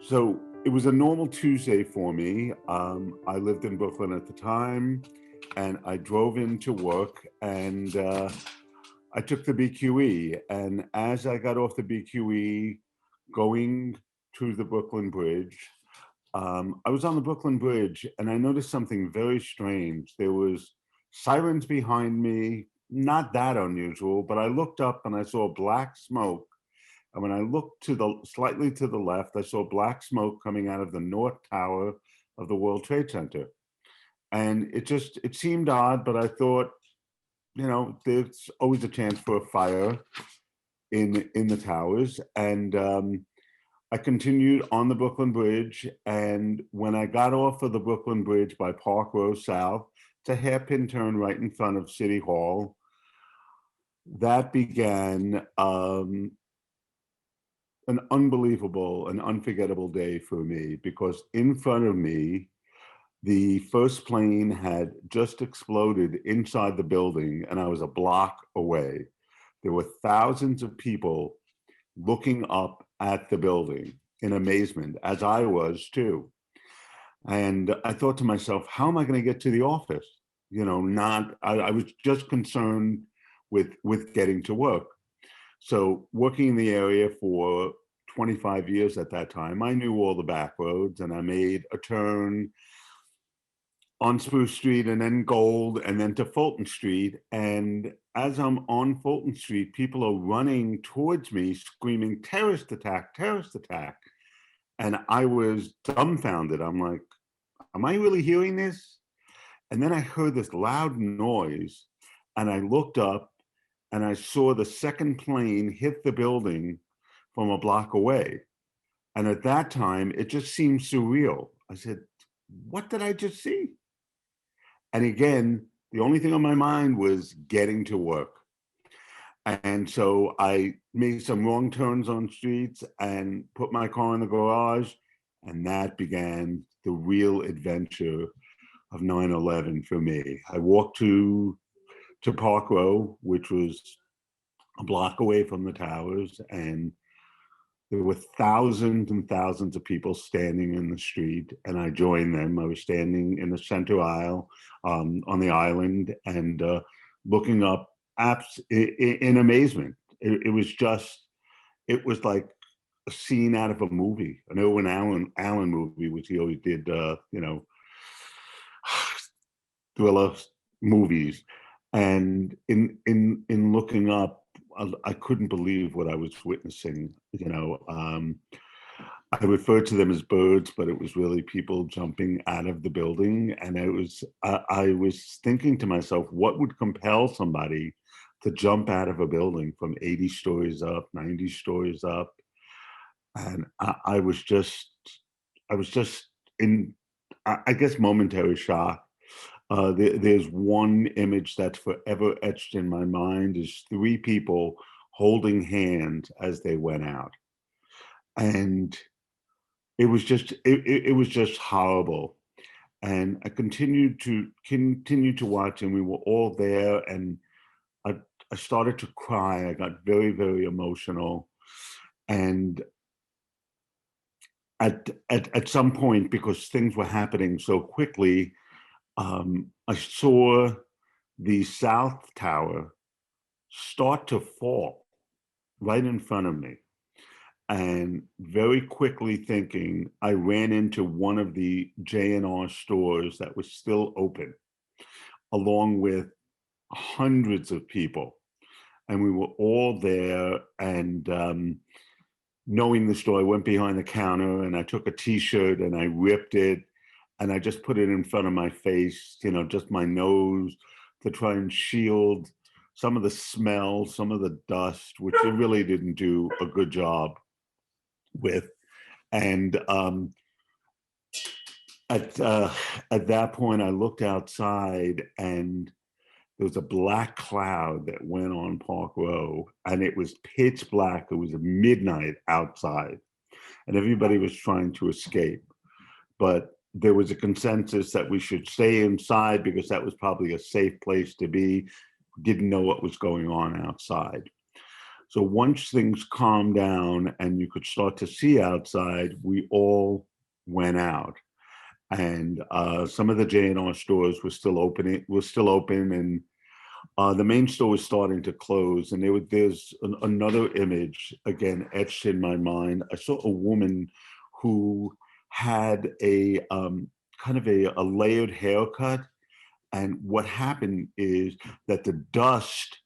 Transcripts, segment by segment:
So it was a normal Tuesday for me. I lived in Brooklyn at the time, and I drove into work, and I took the BQE. And as I got off the BQE, going to the Brooklyn Bridge, I was on the Brooklyn Bridge, and I noticed something very strange. There was sirens behind me, not that unusual, but I looked up and I saw black smoke, and when I looked to the slightly to the left, I saw black smoke coming out of the North Tower of the World Trade Center. And it seemed odd, but I thought, there's always a chance for a fire in the towers. And I continued on the Brooklyn Bridge. And when I got off of the Brooklyn Bridge by Park Row South, it's a hairpin turn right in front of City Hall. That began an unbelievable and unforgettable day for me, because in front of me, the first plane had just exploded inside the building, and I was a block away. There were thousands of people looking up at the building in amazement, as I was too. And I thought to myself, how am I going to get to the office? I was just concerned with getting to work. So working in the area for 25 years at that time, I knew all the back roads, and I made a turn on Spruce Street and then Gold and then to Fulton Street. And as I'm on Fulton Street, people are running towards me screaming, terrorist attack, terrorist attack. And I was dumbfounded. I'm like, am I really hearing this? And then I heard this loud noise, and I looked up and I saw the second plane hit the building from a block away. And at that time, it just seemed surreal. I said, what did I just see? And again, the only thing on my mind was getting to work. And so I made some wrong turns on streets and put my car in the garage. And that began the real adventure of 9/11 for me. I walked to Park Row, which was a block away from the towers, and there were thousands and thousands of people standing in the street, and I joined them. I was standing in the center aisle on the island, and looking up in amazement. It was like a scene out of a movie, an Owen Allen movie, which he always did, thriller movies. And in looking up, I couldn't believe what I was witnessing. I referred to them as birds, but it was really people jumping out of the building. And I was thinking to myself, what would compel somebody to jump out of a building from 80 stories up, 90 stories up? And I was just in, I guess, momentary shock. There's one image that's forever etched in my mind, is three people holding hands as they went out. And it was just horrible. And I continued to watch, and we were all there, and I started to cry. I got very, very emotional. And at some point, because things were happening so quickly, I saw the South Tower start to fall right in front of me. And very quickly thinking, I ran into one of the J&R stores that was still open, along with hundreds of people. And we were all there, and knowing the store, I went behind the counter and I took a t-shirt and I ripped it, and I just put it in front of my face, just my nose, to try and shield some of the smell, some of the dust, which they really didn't do a good job with. And at that point, I looked outside, and there was a black cloud that went on Park Row, and it was pitch black. It was midnight outside, and everybody was trying to escape. But there was a consensus that we should stay inside because that was probably a safe place to be. Didn't know what was going on outside. So once things calmed down and you could start to see outside, we all went out. And some of the J&R stores were still open, and the main store was starting to close. And there's another image again etched in my mind. I saw a woman who had a kind of a layered haircut, and what happened is that the dust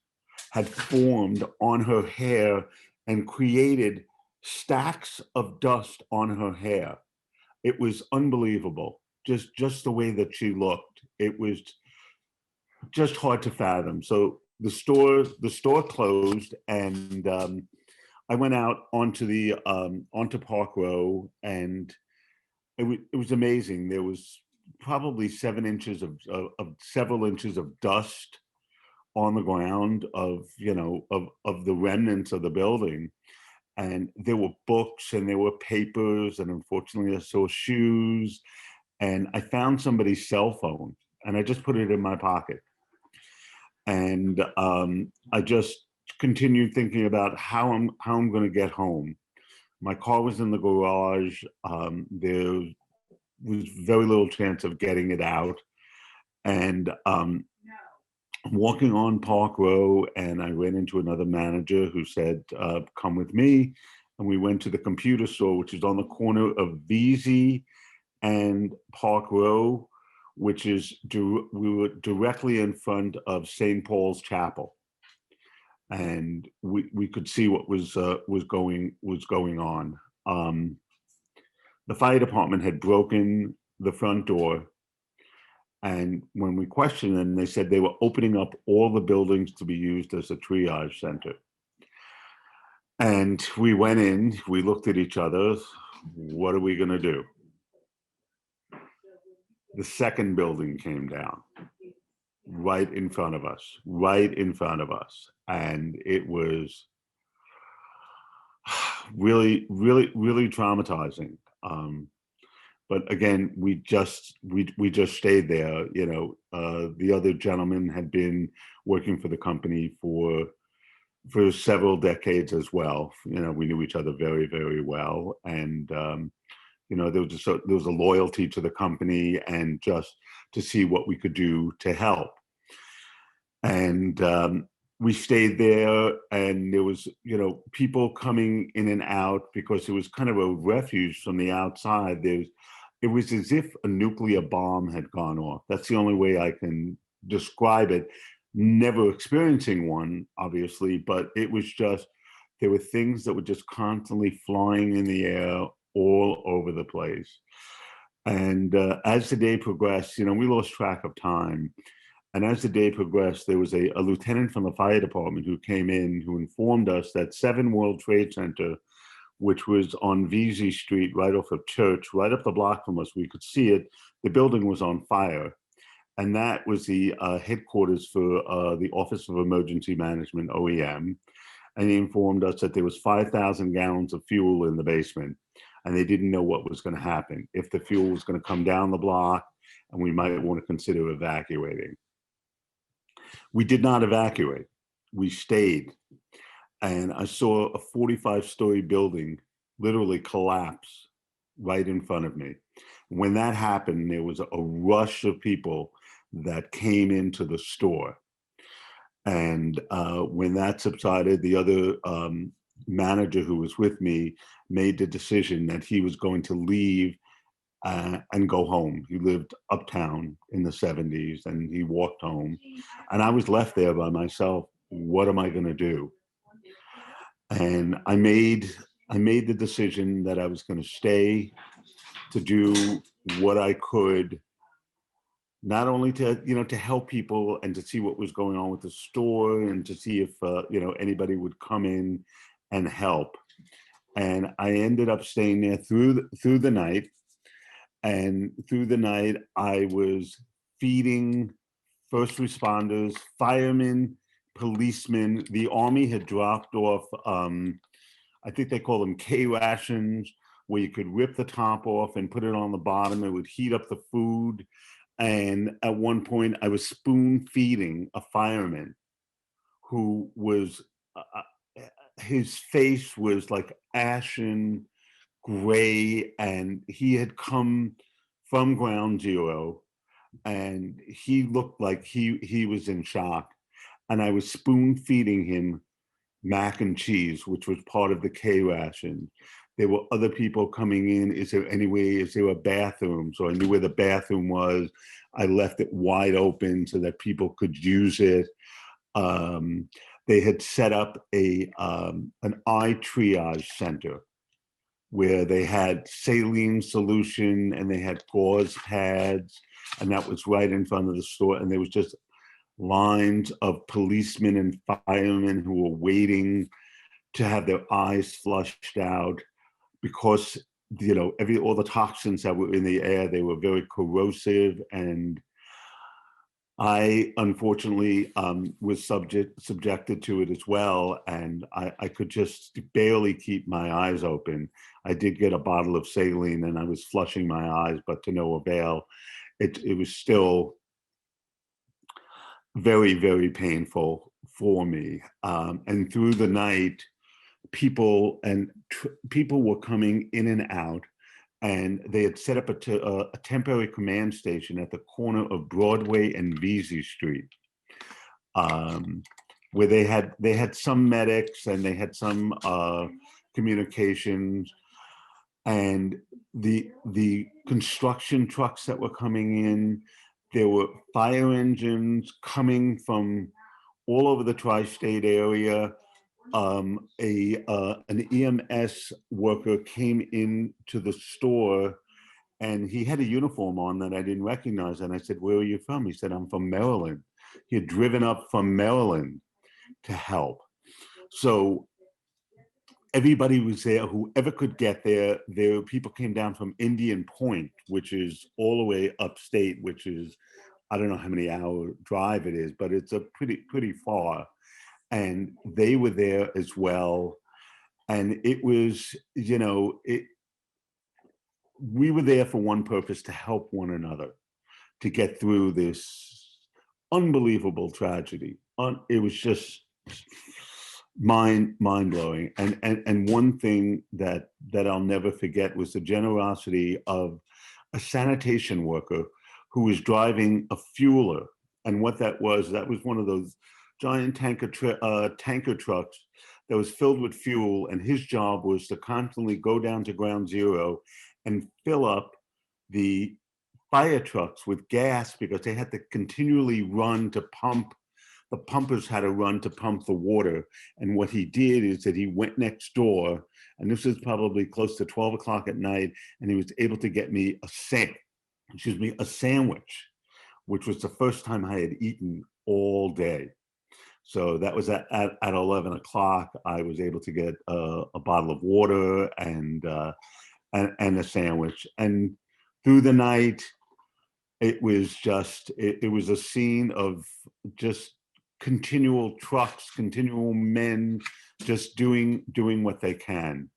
had formed on her hair and created stacks of dust on her hair. It was unbelievable. Just the way that she looked. It was just hard to fathom. So the store closed, and I went out onto Park Row, and it was amazing. There was probably 7 inches of several inches of dust on the ground of the remnants of the building. And there were books and there were papers, and unfortunately I saw shoes, and I found somebody's cell phone, and I just put it in my pocket. And I just continued thinking about how I'm going to get home. My car was in the garage. There was very little chance of getting it out, and walking on Park Row, and I ran into another manager who said, "Come with me." And we went to the computer store, which is on the corner of VZ and Park Row, which is we were directly in front of St. Paul's Chapel, and we could see what was going on. The fire department had broken the front door, and when we questioned them, they said they were opening up all the buildings to be used as a triage center. And we went in, we looked at each other. What are we going to do? The second building came down right in front of us, And it was really, really, really traumatizing. But again, we just stayed there. The other gentleman had been working for the company for several decades as well. We knew each other very, very well, and there was a loyalty to the company, and just to see what we could do to help. And we stayed there, and there was people coming in and out, because it was kind of a refuge from the outside. It was as if a nuclear bomb had gone off. That's the only way I can describe it. Never experiencing one, obviously, but it was just, there were things that were just constantly flying in the air all over the place. And as the day progressed, we lost track of time. And as the day progressed, there was a lieutenant from the fire department who came in, who informed us that 7 World Trade Center, which was on VZ Street, right off of Church, right up the block from us, we could see it, the building was on fire. And that was the headquarters for the Office of Emergency Management, OEM. And he informed us that there was 5,000 gallons of fuel in the basement, and they didn't know what was going to happen, if the fuel was going to come down the block, and we might want to consider evacuating. We did not evacuate. We stayed. And I saw a 45-story building literally collapse right in front of me. When that happened, there was a rush of people that came into the store. And when that subsided, the other manager who was with me made the decision that he was going to leave and go home. He lived uptown in the 70s, and he walked home. And I was left there by myself. What am I going to do? And I made the decision that I was going to stay, to do what I could, not only to help people and to see what was going on with the store, and to see if anybody would come in and help. And I ended up staying there through the night. And through the night, I was feeding first responders, firemen, policemen. The Army had dropped off, I think they call them K rations, where you could rip the top off and put it on the bottom. It would heat up the food. And at one point, I was spoon feeding a fireman who was his face was like ashen gray, and he had come from ground zero, and he looked like he was in shock. And I was spoon feeding him mac and cheese, which was part of the K ration. There were other people coming in. Is there a bathroom? So I knew where the bathroom was. I left it wide open so that people could use it. Um, they had set up an eye triage center where they had saline solution and they had gauze pads, and that was right in front of the store. And there was just lines of policemen and firemen who were waiting to have their eyes flushed out because, you know, all the toxins that were in the air, they were very corrosive. And I unfortunately was subjected to it as well, and I could just barely keep my eyes open. I did get a bottle of saline and I was flushing my eyes, but to no avail. It was still very, very painful for me. And through the night, people were coming in and out, and they had set up a temporary command station at the corner of Broadway and Vesey Street, where they had some medics and they had some communications, and the construction trucks that were coming in. There were fire engines coming from all over the tri-state area. An EMS worker came into the store, and he had a uniform on that I didn't recognize. And I said, "Where are you from?" He said, "I'm from Maryland." He had driven up from Maryland to help. So everybody was there, whoever could get there. There, people came down from Indian Point, which is all the way upstate, which is, I don't know how many hour drive it is, but it's a pretty far. And they were there as well. And it was, you know, we were there for one purpose: to help one another, to get through this unbelievable tragedy. It was just mind blowing. And one thing that I'll never forget was the generosity of a sanitation worker who was driving a fueler. And what that was one of those giant tanker trucks that was filled with fuel, and his job was to constantly go down to ground zero and fill up the fire trucks with gas, because they had to continually run to pump. The pumpers had to run to pump the water. And what he did is that he went next door, and this was probably close to 12 o'clock at night, and he was able to get me a sandwich, which was the first time I had eaten all day. So that was at 11 o'clock. I was able to get a bottle of water and a sandwich. And through the night, it was a scene of just continual trucks, continual men just doing what they can.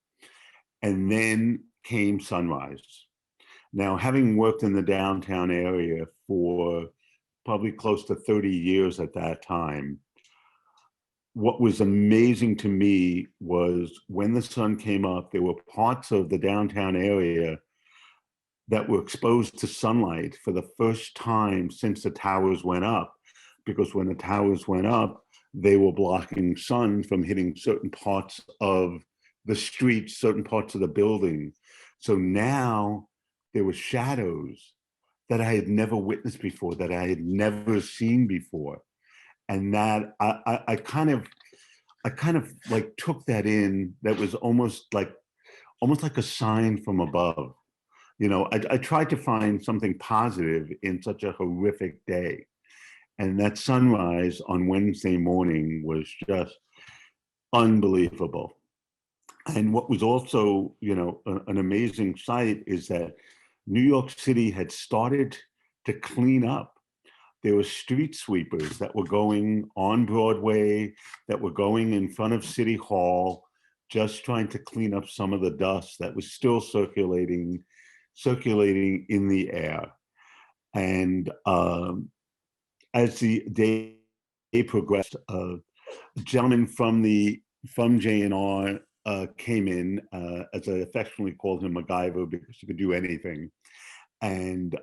And then came sunrise. Now, having worked in the downtown area for probably close to 30 years at that time, what was amazing to me was when the sun came up, there were parts of the downtown area that were exposed to sunlight for the first time since the towers went up. Because when the towers went up, they were blocking sun from hitting certain parts of the streets, certain parts of the building. So now there were shadows that I had never witnessed before, that I had never seen before. And that I kind of like took that in. That was almost like a sign from above. You know, I tried to find something positive in such a horrific day. And that sunrise on Wednesday morning was just unbelievable. And what was also, you know, an amazing sight is that New York City had started to clean up. There were street sweepers that were going on Broadway, that were going in front of City Hall, just trying to clean up some of the dust that was still circulating in the air. And as the day progressed, a gentleman from the from J&R came in, as I affectionately called him, MacGyver, because he could do anything. And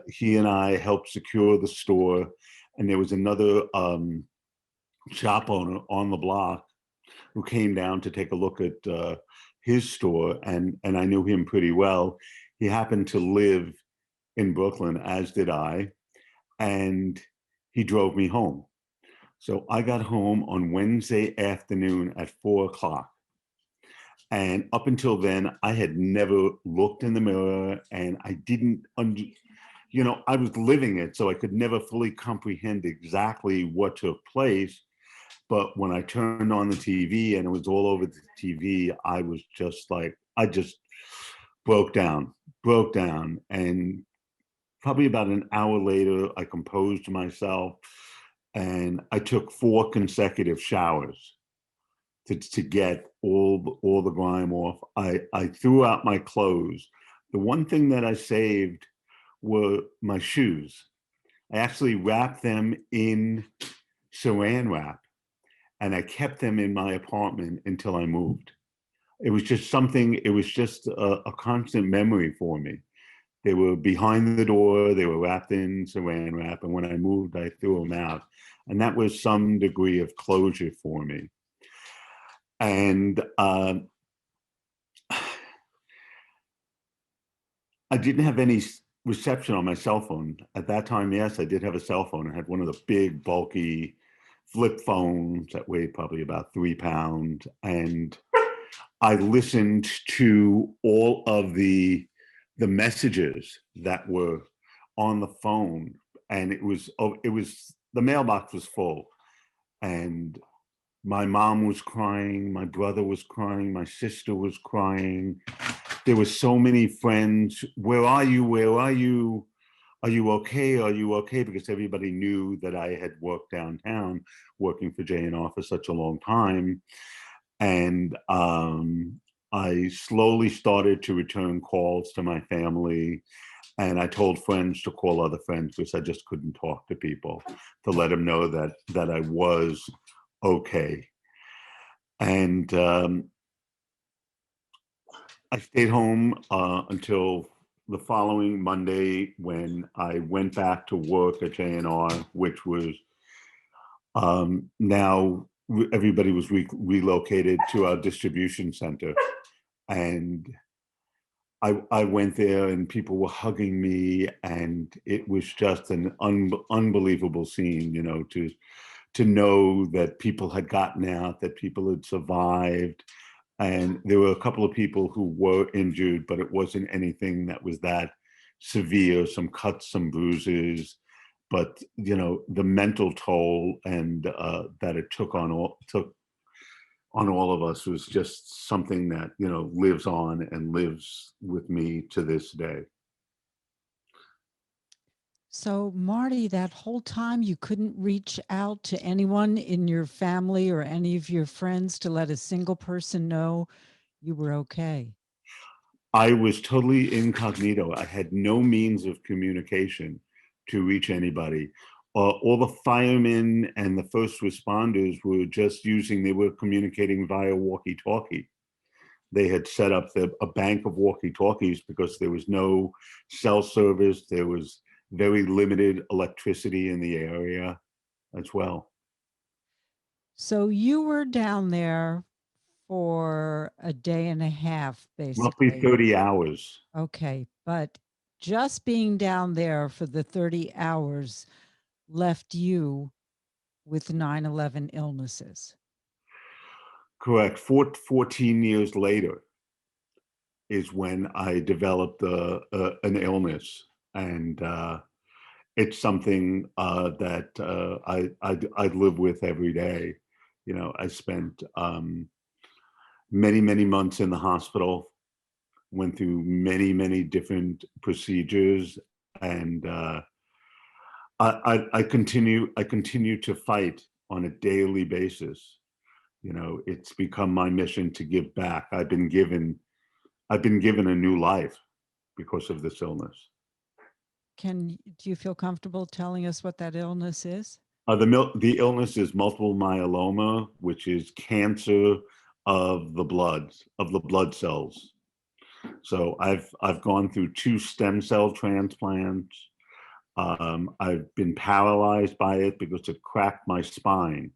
he and I helped secure the store. And there was another shop owner on the block who came down to take a look at his store, and I knew him pretty well. He happened to live in Brooklyn, as did I, and he drove me home. So I got home on Wednesday afternoon at 4 o'clock. And up until then, I had never looked in the mirror, and I didn't, I was living it, so I could never fully comprehend exactly what took place. But when I turned on the TV and it was all over the TV, I was just like, I just broke down. And probably about an hour later, I composed myself and I took 4 consecutive showers to get all the grime off. I threw out my clothes. The one thing that I saved were my shoes. I actually wrapped them in saran wrap and I kept them in my apartment until I moved. It was just something, it was just a constant memory for me. They were behind the door, they were wrapped in saran wrap, and when I moved, I threw them out. And that was some degree of closure for me. And I didn't have any reception on my cell phone. At that time, yes, I did have a cell phone. I had one of the big, bulky flip phones that weighed probably about 3 pounds. And I listened to all of the messages that were on the phone, and it was the mailbox was full, and my mom was crying, my brother was crying, my sister was crying. There were so many friends. Where are you? Where are you? Are you okay? Are you okay? Because everybody knew that I had worked downtown, working for J&R for such a long time. And I slowly started to return calls to my family. And I told friends to call other friends because I just couldn't talk to people, to let them know that I was okay. And I stayed home until the following Monday, when I went back to work at J&R, which was now everybody was relocated to our distribution center. And I went there and people were hugging me, and it was just an unbelievable scene, to know that people had gotten out, that people had survived. And there were a couple of people who were injured, but it wasn't anything that was that severe, some cuts, some bruises. But, the mental toll and that it took on all of us was just something that, lives on and lives with me to this day. So, Marty, that whole time you couldn't reach out to anyone in your family or any of your friends to let a single person know you were okay? I was totally incognito. I had no means of communication to reach anybody. All the firemen and the first responders were they were communicating via walkie-talkie. They had set up a bank of walkie-talkies because there was no cell service. There was very limited electricity in the area as well. So you were down there for a day and a half, Roughly basically. 30 hours. Okay. But just being down there for the 30 hours left you with 9/11 illnesses. Correct. 14 years later is when I developed an illness. And it's something that I live with every day. I spent many months in the hospital, went through many different procedures, and I continue to fight on a daily basis. It's become my mission to give back. I've been given a new life because of this illness. Do you feel comfortable telling us what that illness is? The illness is multiple myeloma, which is cancer of the blood cells. So I've gone through 2 stem cell transplants. I've been paralyzed by it because it cracked my spine.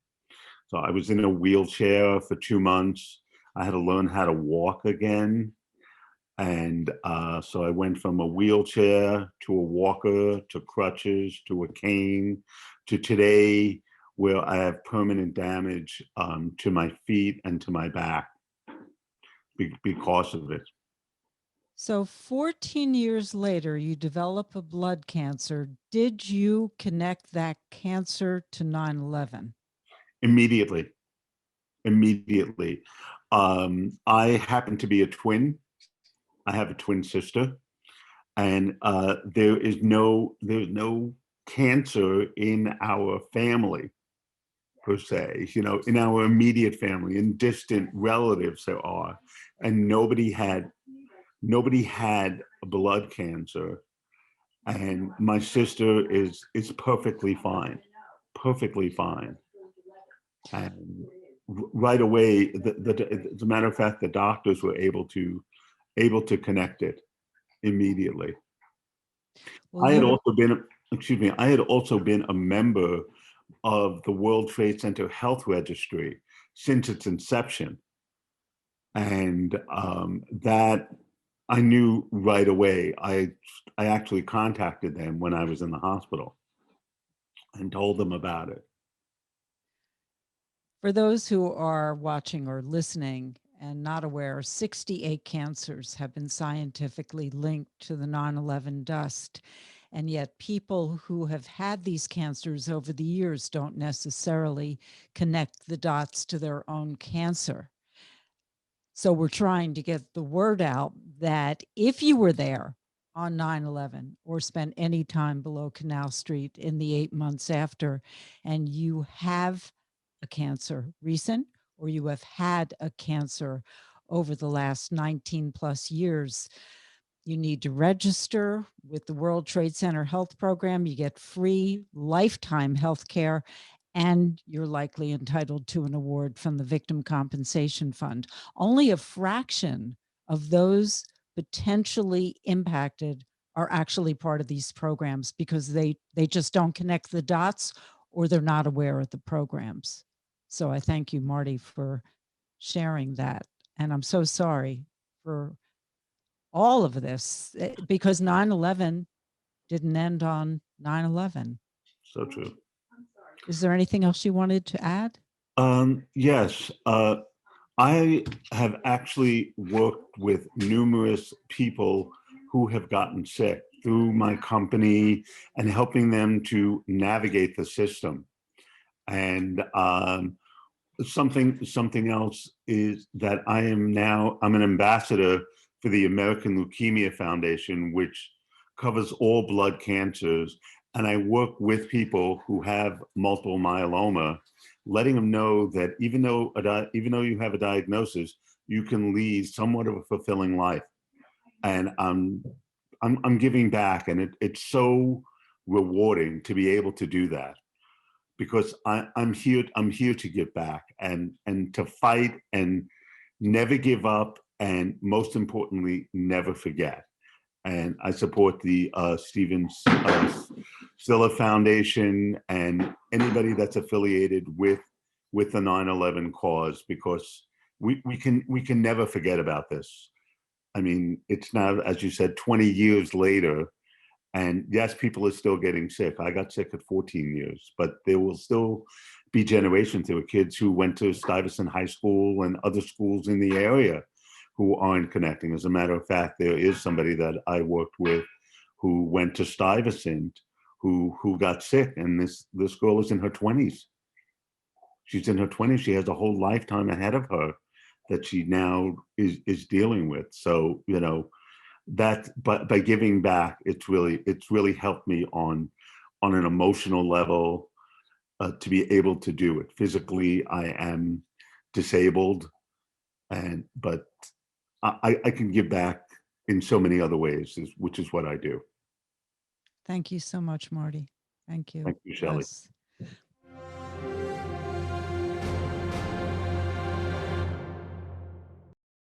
So I was in a wheelchair for 2 months. I had to learn how to walk again. And so I went from a wheelchair to a walker to crutches to a cane to today, where I have permanent damage to my feet and to my back because of it. So 14 years later, you develop a blood cancer. Did you connect that cancer to 9/11? Immediately. Immediately. I happen to be a twin. I have a twin sister, and there's no cancer in our family per se. You know, in our immediate family, in distant relatives there are, and nobody had blood cancer, and my sister is perfectly fine, perfectly fine. And right away, as a matter of fact, the doctors were able to connect it immediately. Well, I had you were also been, excuse me, I had also been a member of the World Trade Center Health Registry since its inception. And that I knew right away. I actually contacted them when I was in the hospital and told them about it. For those who are watching or listening and not aware, 68 cancers have been scientifically linked to the 9/11 dust. And yet, people who have had these cancers over the years don't necessarily connect the dots to their own cancer. So, we're trying to get the word out that if you were there on 9/11 or spent any time below Canal Street in the 8 months after, and you have a cancer recent, or you have had a cancer over the last 19 plus years, you need to register with the World Trade Center Health Program. You get free lifetime health care, and you're likely entitled to an award from the Victim Compensation Fund. Only a fraction of those potentially impacted are actually part of these programs because they just don't connect the dots, or they're not aware of the programs. So I thank you, Marty, for sharing that. And I'm so sorry for all of this because 9/11 didn't end on 9/11. So true. Is there anything else you wanted to add? Yes, I have actually worked with numerous people who have gotten sick through my company and helping them to navigate the system. And something else is that I'm an ambassador for the American Leukemia Foundation, which covers all blood cancers. And I work with people who have multiple myeloma, letting them know that even though you have a diagnosis, you can lead somewhat of a fulfilling life. And I'm giving back, and it's so rewarding to be able to do that because I'm here to give back and to fight and never give up, and most importantly, never forget. And I support the Stephen Stiller Foundation and anybody that's affiliated with the 9/11 cause, because we can never forget about this. I mean, it's now, as you said, 20 years later, and yes, people are still getting sick. I got sick at 14 years, but there will still be generations. There were kids who went to Stuyvesant High School and other schools in the area who aren't connecting. As a matter of fact, there is somebody that I worked with who went to Stuyvesant who got sick, and this girl is in her 20s. She's in her 20s. She has a whole lifetime ahead of her that she now is dealing with. So, that, but by giving back, it's really helped me on an emotional level, to be able to do it. Physically, I am disabled, but I can give back in so many other ways, which is what I do. Thank you so much, Marty. Thank you. Thank you, Shelli. Yes.